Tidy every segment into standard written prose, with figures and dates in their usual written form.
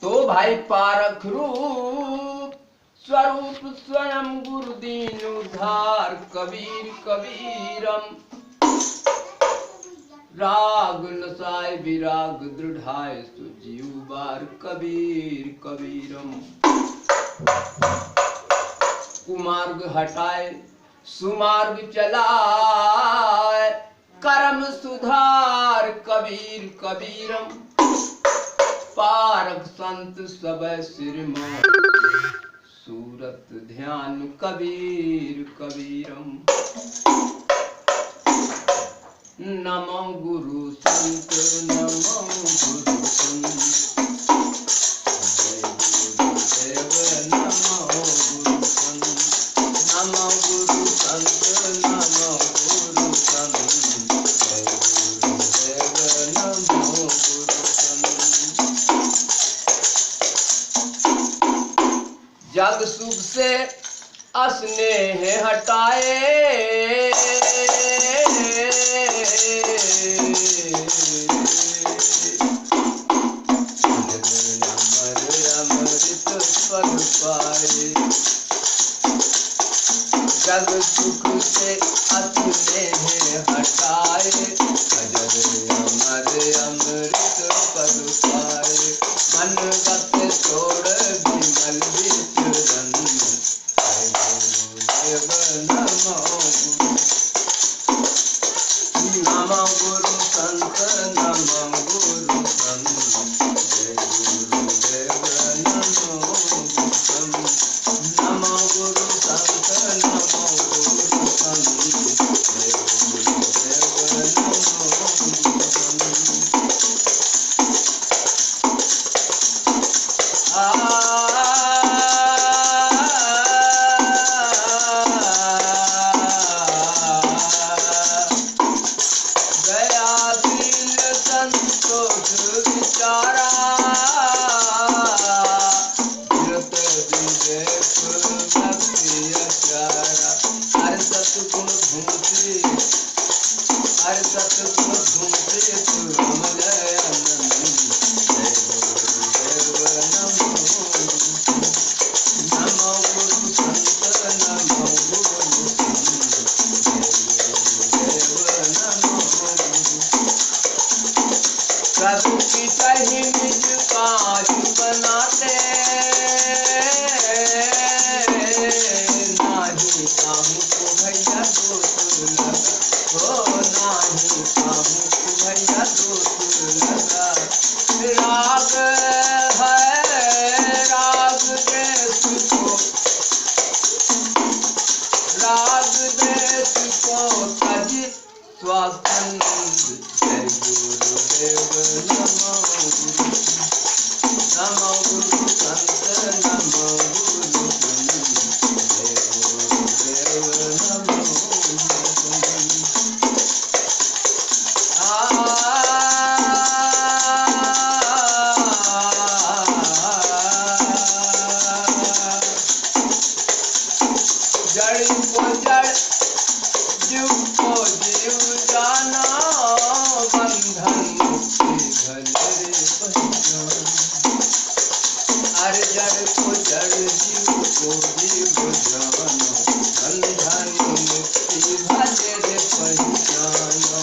तो भाई पारख रूप स्वरूप स्वयं गुरुदीन उद्धार कबीर कबीरम। राग नसाय विराग दृढ़ाय सुजीव बार कबीर कबीरम। कुमार्ग हटाए सुमार्ग चलाए कर्म सुधार कबीर कबीरम। पारक संत सब सिर मोर सूरत ध्यान कबीर कबीरम। नमो गुरु संत नमो गुरु संत जय गुरुदेव नमो गुरु संत। नमो गुरु संत नमो गुरु संत जय गुरुदेव नमो गुरु संत। जग सुख से अस्नेह हटाए अमृत पद पाए। जग सुख से अस्नेह हटाए अजर अमर अमृत पद पाए। मन गत छोड़ विमल विचरण जय गुरुदेव नमो गुरु। नमो गुरु संत नमो गुरु संत जय गुरुदेव नमो गुरु संत। नमो गुरु संत नमो गुरु संत जय गुरुदेव नमो गुरु संत। प्रभु की सही निज काज बनाते नाही काहू को भैया दोष लगा हो नाही काहू को भैया दोष लगा। राग है राग देश को राग देश को तज स्वास्थ्य जय गुरुदेव नमो गुरु। नमो गुरु संत नमो गुरु संत जय गुरुदेव नमो गुरु संत। जड़ को जड़ जीव को जीव जाना बंधन मुक्ति भले पहचान। अरे जड़ को जड़ जीव को जीव जानो बंधन मुक्ति भले पहचानो।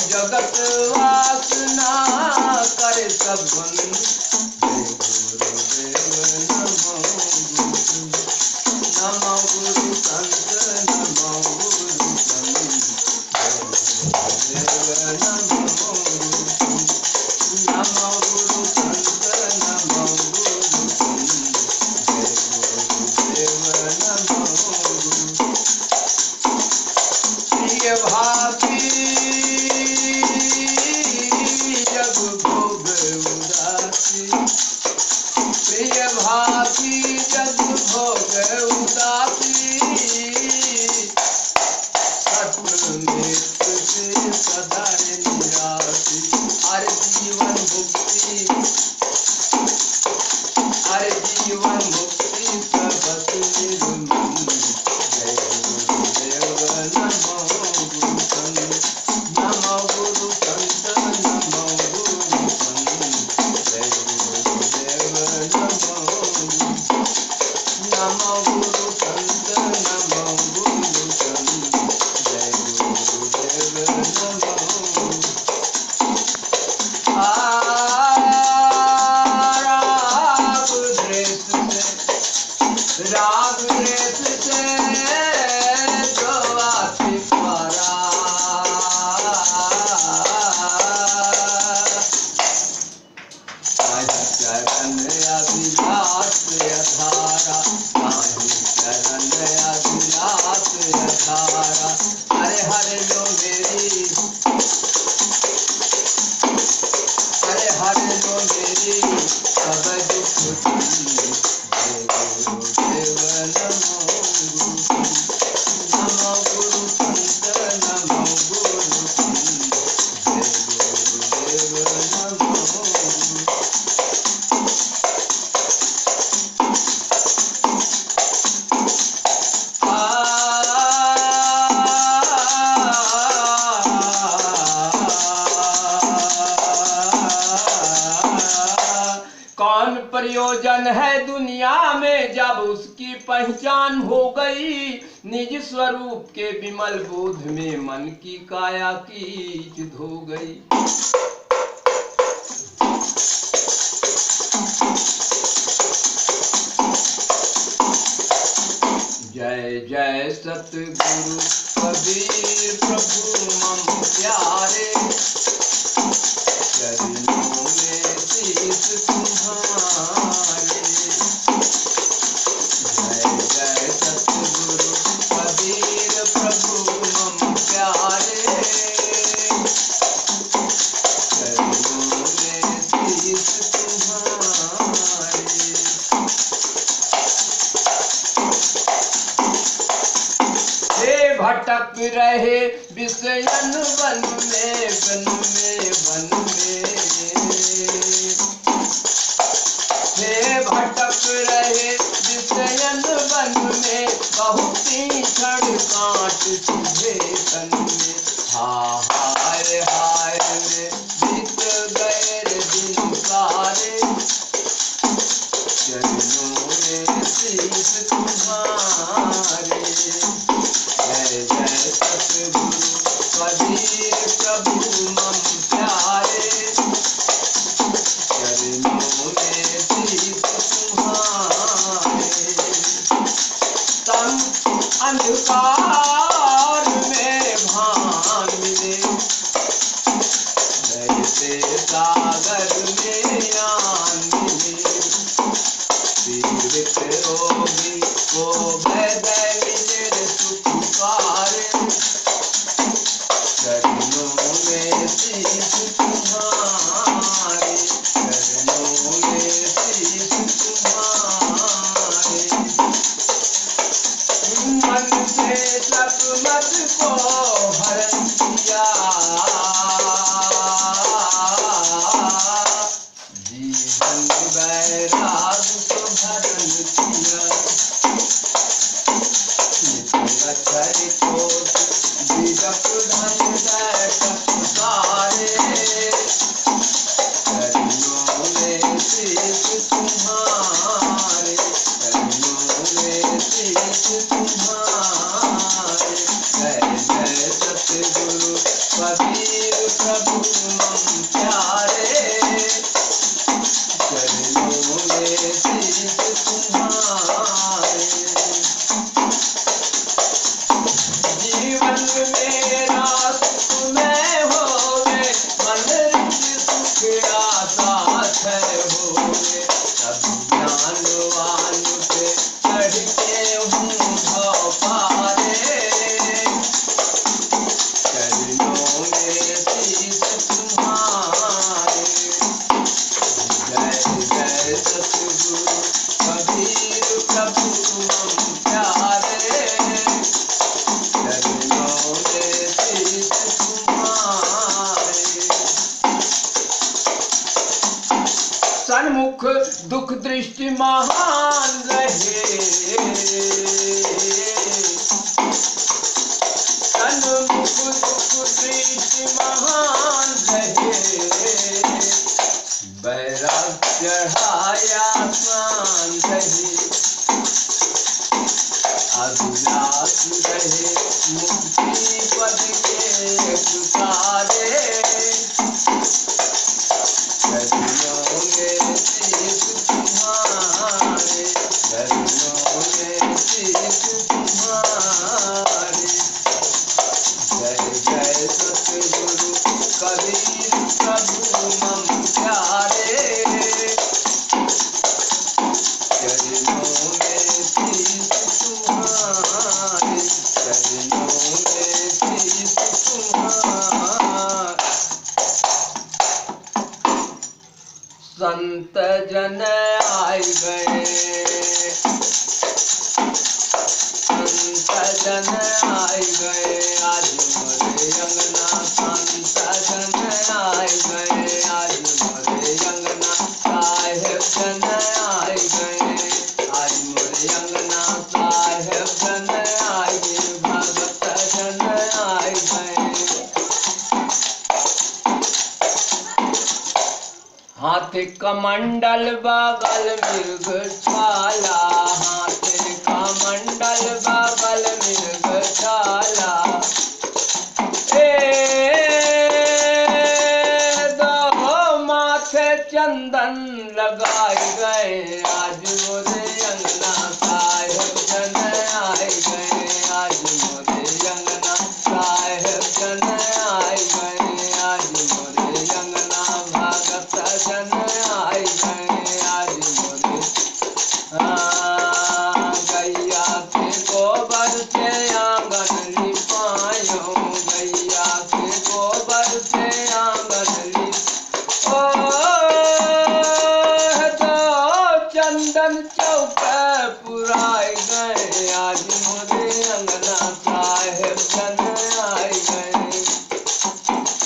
जगत वासना करे सब बंद जय गुरुदेव नमो गुरु। नमो गुरु संत नमो गुरु संत जय गुरुदेव नमो गुरु। नमो गुरु संत नमो गुरु संत जय गुरुदेव नमो गुरु। प्रिय भाती जग भोग उदासी प्रिय भाती जग भोग उदासी। मृत्यु से सदा निरासी। अरे जीवन मुक्ति अरे जीवन मुक्ति सबस निर्मल जय गुरुदेव नमो गुरु संत। नमो गुरु संत नमो गुरु राग द्वेष से जो आति पारा, काहि चरण अभिलाष अधारा, काहि चरण अभिलाष अधारा। हरे हरे लो मेरी, हरे हरे लो मेरी सब दुख दूर। गुरुदेव नमो गुरु संत नमो गुरु संत, गुरुदेव नमो। कौन प्रयोजन है दुनिया में जब उसकी पहचान हो गई, निज स्वरूप के विमल बोध में मन की काया कीच धो गई। जय जय सतगुरु कबीर प्रभु मम प्यारे, चरणों में शीश तुम्हारे। जय जय सतगुरु कबीर प्रभु मम प्यारे, चरणों में शीश तुम्हारे। हे भटक रहे विषयन वन में, वन में, वन में। हे भटक रहे विषयन वन में, बहुती क्षण काट तुझे तन में। हाय हाय में बीत गए दिन सारे, चरणों में शीश तुम्हारे। जय जय सतगुरु कबीर प्रभु मम प्यारे, चरणों में शीश तुम्हारे। तम अंधकार में भान मिले, बहते सागर में ज्ञान मिले। पीड़ित रोगी को भय मिले सुख पारे, चरणों में शीश तुम्हारे, चरणों में शीश तुम्हारे। मन से सब मत को हरण किया, जीवन वैराग को भरण किया। अक्षर कोट विगत धन बैठक सारे, चरणों में शीश तुम्हारे, चरणों में शीश तुम्हारे। जय जय सतगुरु कबीर प्रभु मम प्यारे, चरणों में शीश तुम्हारे। जीवन मेरा सुख में होवे, मन रिच सुख आशा है होवे। सब ज्ञानवान पे चढ़ते हूँ भव पारे, चरणों में शीश तुम्हारे। जय जय सतगुरु कबीर प्रभु मम प्यारे, चरणों में शीश तुम्हारे। सन्मुख दुख दृष्टि महान रहे, सन्मुख दुख दृष्टि महान रहे। बैराग चढ़ाया आसान रहे, अभिलाष रहे मुक्ति पद के पुकार। प्यारे, चरणों में शीश तुम्हारे, चरणों में शीश तुम्हारे। जय जय सतगुरु कबीर प्रभु मम प्यारे, चरणों में शीश तुम्हारे, चरणों में शीश तुम्हारे। संत जन आए गए, संत जन आए गए, आज मोरे अंगना संत जन आए गए, आज मोरे अंगना साहेब जन आए गए, आज मोरे अंगना साहेब जन आए गए, भगत जन आए गए। हाथी कमंडल बगल मृग छाला, हाथी कमंडल बगल मृग छाला। दो माथे चंदन लगाए गए, आज मोरे अंगना साहेब जन आए गए, आज मोरे अंगना साहेब जन आए गए, आज मोरे अंगना भगत जन आए गए, आज मोरे गैया के गोबर से आंगन लिपायो, गैया के गोबर से आंगन लिपायो। तो चंदन चौक पुराए गए, आज मोरे अंगना साहेब जन आए गए,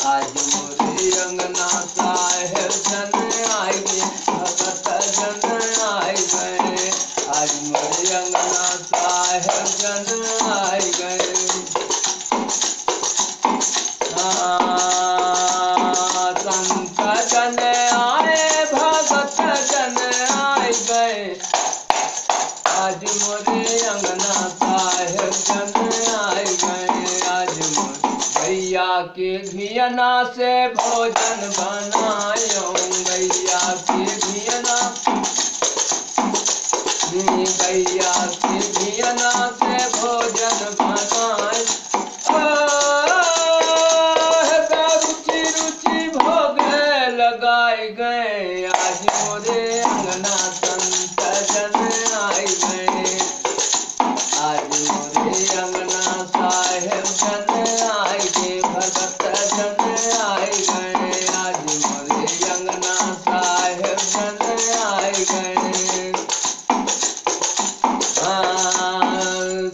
आज मोरे अंगना साहेब जन आए गए, भगत जन आए गए, आज मोरे अंगना साहेब जन आए गए। संत जन आए, भगत जन आए गए, आज मोरे अंगना साहेब जन आए गए, आज मोरे गैया के घियना से भोजन बनायो, गैया के घियना, गैया के घियना से भोजन बनाए। रुचि रुचि भोग लगाए गए, आज मोरे अंगना संत जन आए गए, आज मोरे अंगना साहेब जन आए गए, भगत जन आए गए, आज मोरे अंगना साहेब जन आए गए।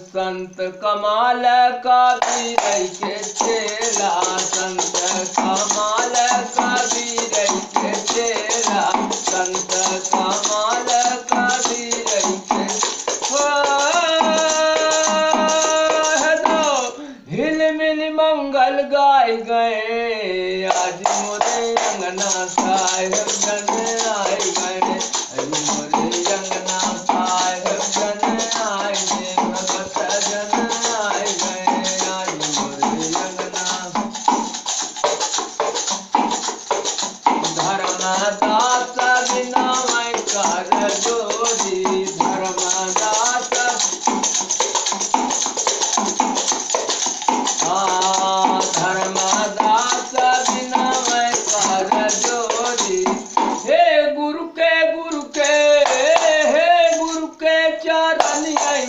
संत कमाल का बीरई के चेला, संत कमाल का बीरई के चेला, संत कमाल का बीरई के हिल मिल मंगल गाए गए, आज मोरे अंगना साहेब जन आए गए, आज मोरे अंगना साहेब जन आए गए, भगत जन आए गए, आज मोरे अंगना। धर्मदास बिना मैं कर जोरी, धर्मदास धर्मदास बिना मैं कर जोरी। हे गुरु के हे गुरु के चरण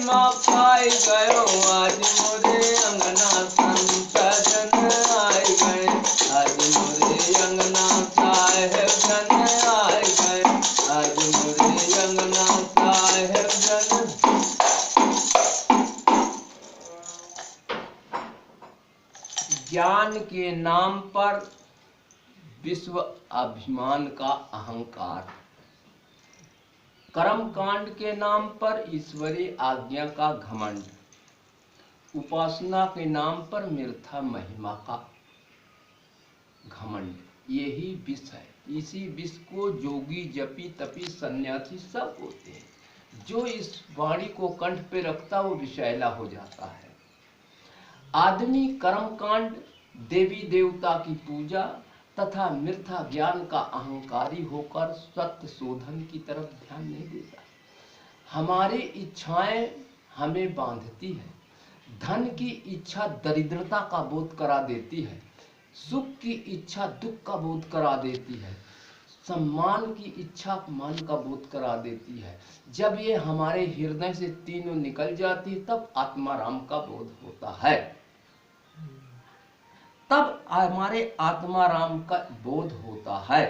माँ पाई गयो, आज मोरे अंगना संत जन आए गए, आज मोरे अंगना साहेब जन आए गए, आज मोरे अंगना साहेब जन। ज्ञान के नाम पर विश्व अभिमान का अहंकार, कर्म कांड के नाम पर ईश्वरीय आज्ञा का घमंड, उपासना के नाम पर मिथ्या महिमा का घमंड, यही विष है। इसी विष को जोगी जपी तपी सन्यासी सब होते हैं। जो इस वाणी को कंठ पे रखता वो विषैला हो जाता है। आदमी कर्म कांड देवी देवता की पूजा तथा मिथ्या ज्ञान का अहंकारी होकर सत्य शोधन की तरफ ध्यान नहीं देता। हमारी इच्छाएं हमें बांधती है। धन की इच्छा दरिद्रता का बोध करा देती है। सुख की इच्छा दुख का बोध करा देती है। सम्मान की इच्छा मान का बोध करा देती है। जब ये हमारे हृदय से तीनों निकल जाती तब आत्माराम का बोध होता है। तब हमारे आत्माराम का बोध होता है।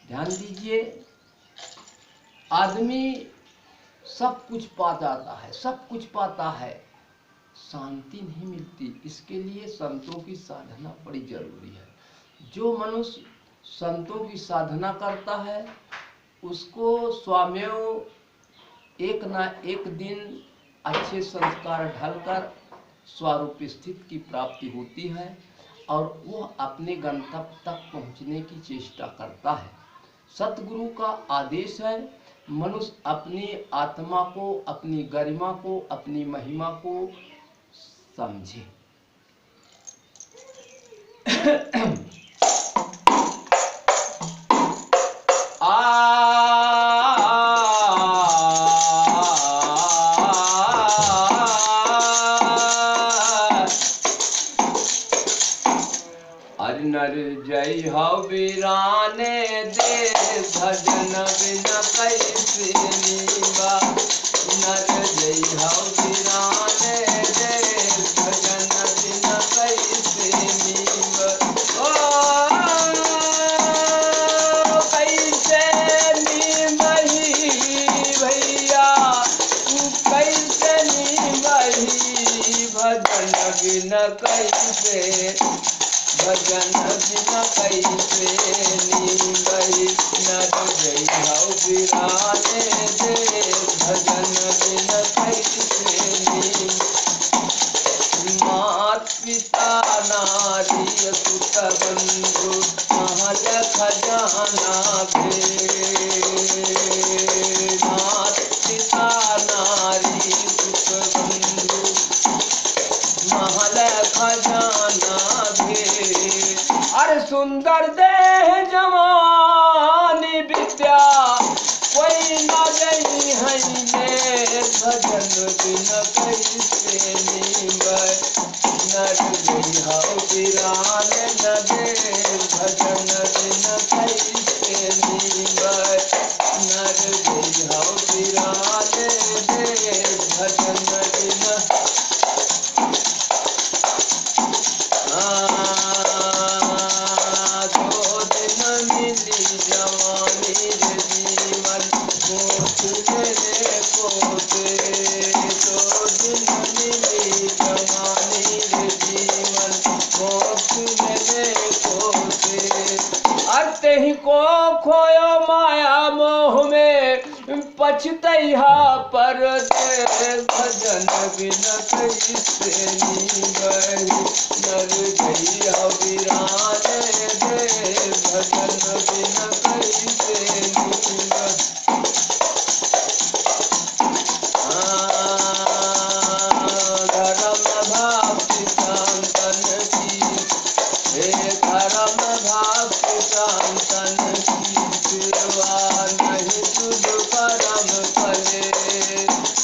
ध्यान दीजिए, आदमी सब कुछ पा जाता है, सब कुछ पाता है, शांति नहीं मिलती। इसके लिए संतों की साधना बड़ी जरूरी है। जो मनुष्य संतों की साधना करता है उसको स्वयं एक ना एक दिन अच्छे संस्कार ढलकर स्वरूप स्थिति की प्राप्ति होती है और वह अपने गंतव्य तक पहुंचने की चेष्टा करता है। सतगुरु का आदेश है मनुष्य अपनी आत्मा को, अपनी गरिमा को, अपनी महिमा को समझे। नर जय हौ वीराने दे भजन बिन कैसे नीवा। नर जय हौ वीराने दे भजन बिन कैसे नीवा। ओ कैसे नीवही भैया, कैसे नीवही भजन बिन कैसे, भजन बिन कैसे नीवही। नर जय हौ वीराने दे भजन बिन कैसे नीव। मात पिता नारी सुत बंधु महल खजाना भेद। मात पिता नारी सुत बंधु महल खजाना भेद। अरे सुंदर देह जवानी विद्या कोई न गई है ने। भजन बिन कैसे नीवै। नर जय हौ वीराने दे भजन बिन कैसे नीवै। नर जय हौ वीराने दे भजन बिन। दो दिन मिली जवानी रे जीवन मोक्ष लेने को दे। दो दिन मिली जवानी रे जीवन मोक्ष लेने को दे। अते ही को खोयो माया मोह में पछतैहा पर दे। भजन बिन कैसे नीवै। नर जय हौ वीराने दे भजन बिन कैसे नीवै। धर्म भक्ति संतन की, हे धर्म भक्ति संतन की सेवा नहीं तुझ परम फले।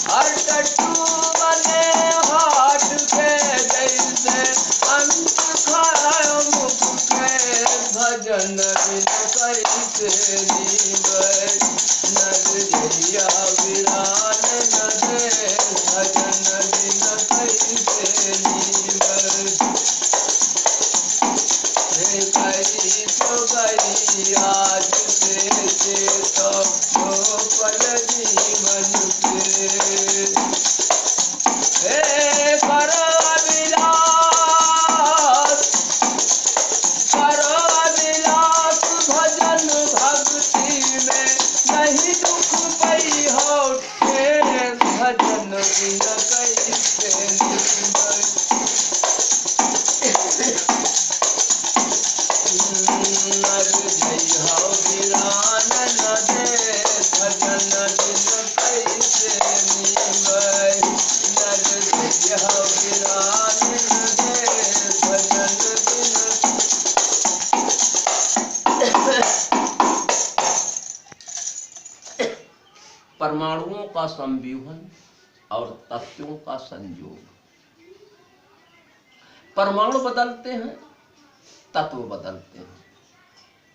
हर टट्टू बने हाथ के जैसे अंत खायो मुख के। भजन बिन कैसे नीवै। नर जय हौ वीराने दे भजन बिन कैसे नीवै। गई तो गई आज से चेतो पल जीवन के। करो अभिलाष भजन भक्ति में नहीं दुख पई हो। भजन बिन कैसे नीवै। नर जय हौ वीराने दे भजन बिन कैसे नीवै। नर जय हौ वीराने दे भजन परमाणुओं का संव्यूहन और तत्वों का संयोग। परमाणु बदलते हैं, तत्व बदलते हैं।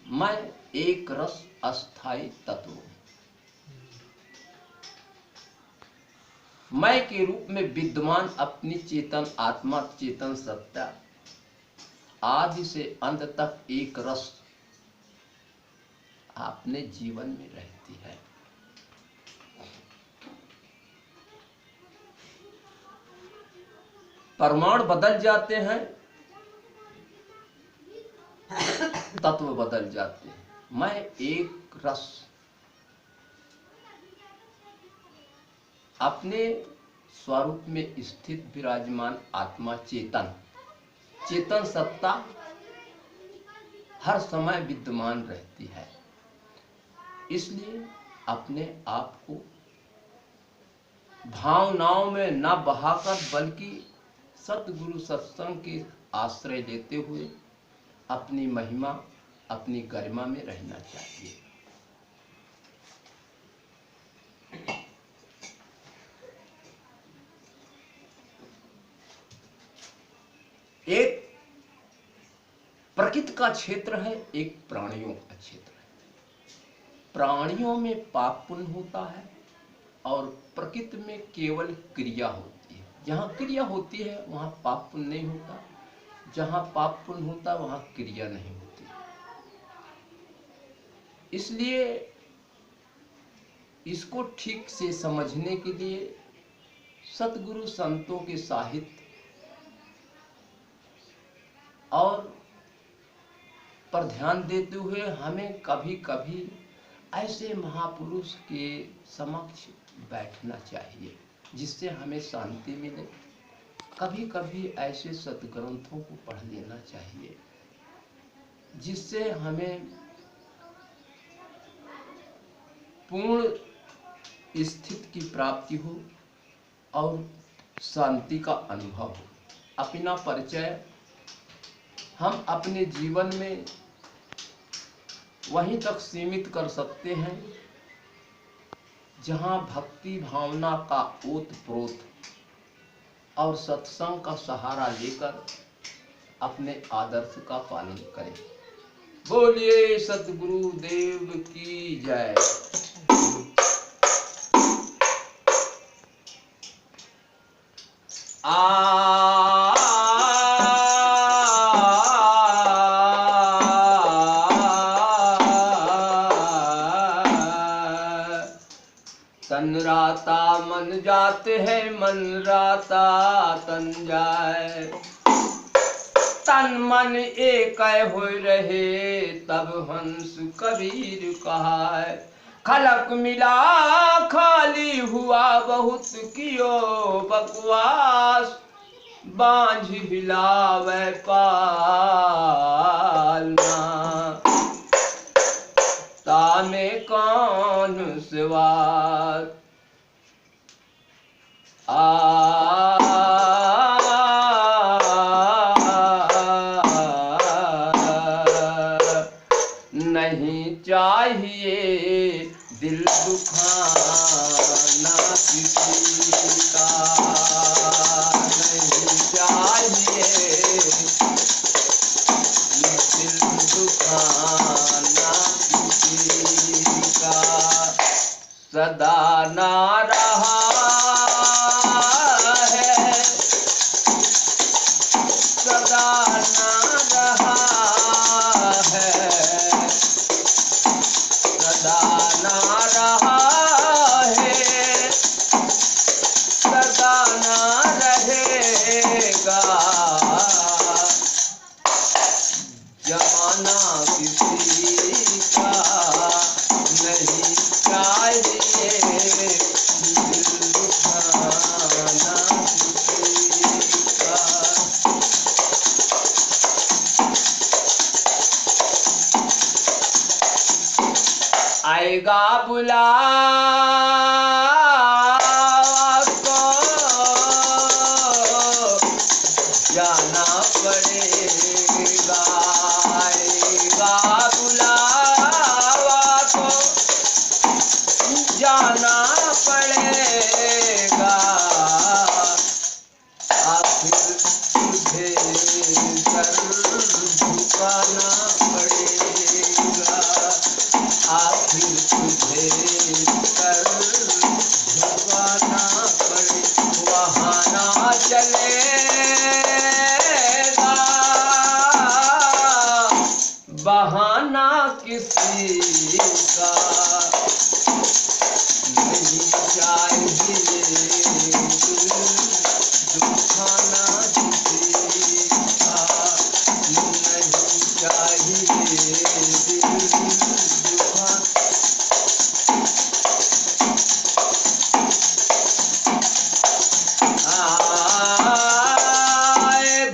मैं एक रस अस्थाई तत्व हूं। मैं के रूप में विद्यमान अपनी चेतन आत्मा, चेतन सत्ता आदि से अंत तक एक रस अपने जीवन में रहती है। परमाणु बदल जाते हैं, तत्व बदल जाते हैं। मैं एक रस अपने स्वरूप में स्थित विराजमान आत्मा, चेतन चेतन सत्ता हर समय विद्यमान रहती है। इसलिए अपने आप को भावनाओं में न बहाकर बल्कि सतगुरु सत्संग के आश्रय लेते हुए अपनी महिमा, अपनी गरिमा में रहना चाहिए। एक प्रकृति का क्षेत्र है, एक प्राणियों का क्षेत्र है। प्राणियों में पाप पुण्य होता है और प्रकृति में केवल क्रिया होती है। जहाँ क्रिया होती है वहाँ पाप पुण्य नहीं होता, जहाँ पाप पुण्य होता है वहाँ क्रिया नहीं होती। इसलिए इसको ठीक से समझने के लिए सतगुरु संतों के साहित्य और पर ध्यान देते हुए हमें कभी कभी ऐसे महापुरुष के समक्ष बैठना चाहिए जिससे हमें शांति मिले। कभी कभी ऐसे सद्ग्रंथों को पढ़ लेना चाहिए जिससे हमें पूर्ण स्थिति की प्राप्ति हो और शांति का अनुभव हो। अपना परिचय हम अपने जीवन में वहीं तक सीमित कर सकते हैं जहां भक्ति भावना का ओत-प्रोत और सत्संग का सहारा लेकर अपने आदर्श का पालन करें। बोलिए सतगुरु देव की जय। तन राता मन जाते हैं, मन राता तन जाए। तन मन एक हो रहे तब हंस कबीर कहाय। खलक मिला खाली हुआ बहुत कियो बकवास। बांझ हिलावे पालना तामे कौन सवार। नहीं चाहिए दिल दुखाना किसी का, नहीं चाहिए दिल दुखाना किसी का। सदा ना रहा है, सदा ना रहा है, सदा ना रहा है, सदा ना रहेगा। जमाना किसी का नहीं चाहिए दिल दुखाना किसी का। आएगा बुलावा को जाना पड़ेगा। आएगा बुलावा को जाना पड़ेगा, आखिर तुझे कर झुकाना पड़े, वहाँ ना चलेगा बहाना किसी का, नहीं चाहिए दिल दुखाना किसी का, नहीं चाहिए दिल दुखाना।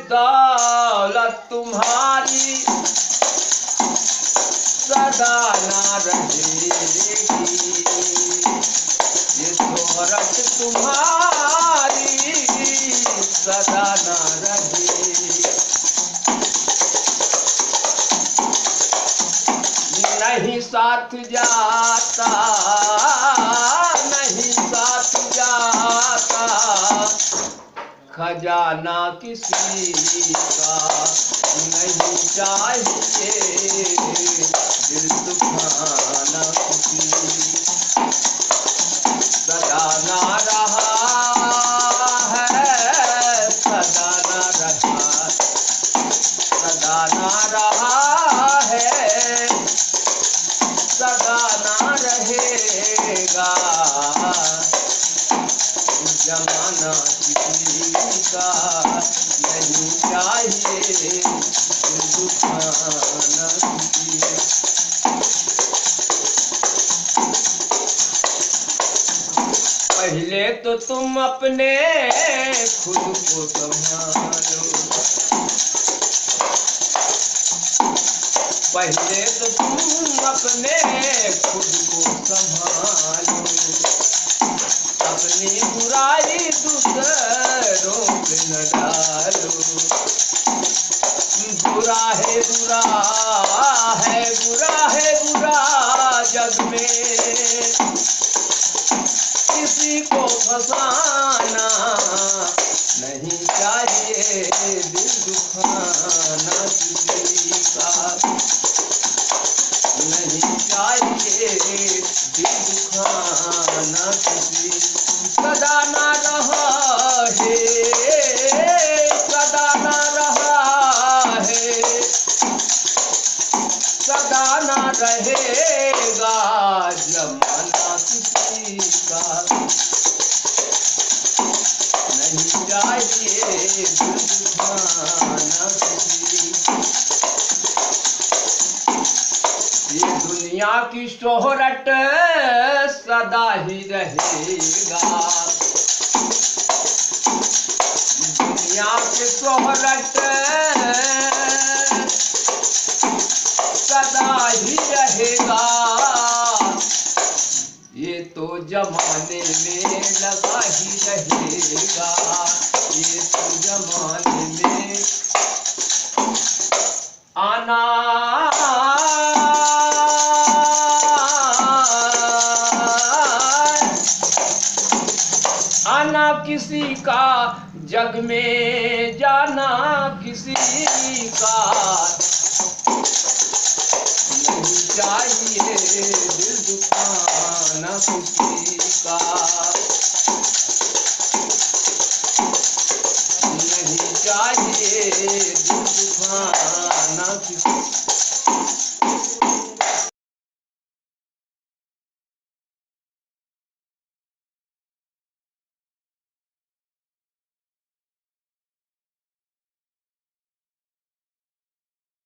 दौलत तुम्हारी सदा ना रहेगी, ये शोहरत तुम्हारी सदा ना रहेगी, नहीं साथ जाता, नहीं साथ जाता खजाना किसी का, नहीं चाहिए दिल दुखाना किसी, सदा ना रहा है, सदा ना रहा, सदा ना रहा है, सदा ना रहेगा जमाना किसी का, नहीं चाहिए दुखाना किसी। पहले तो तुम अपने खुद को संभालो, पहले तो तुम अपने खुद को संभालो, अपनी बुराई दूसरों पे न डालो, बुरा है बुरा है बुरा है बुरा जग में, किसी को फंसाना नहीं चाहिए दिल दुखाना किसी का, नहीं चाहिए दिल दुखाना किसी, सदा ना रहा है, सदा ना रहा है, सदा ना रहेगा जमाना किसी का, नहीं चाहिए दिल दुखाना किसी। ये दुनिया की शोहरत सदा ही रहेगा, दुनिया की शोहरत सदा ही रहेगा, ये तो जमाने में लगा ही रहेगा, ये तो जमाने में आना आना किसी का, जग में जाना किसी का, नहीं चाहिए दिल दुखाना किसी का, नहीं चाहिए दिल दुखाना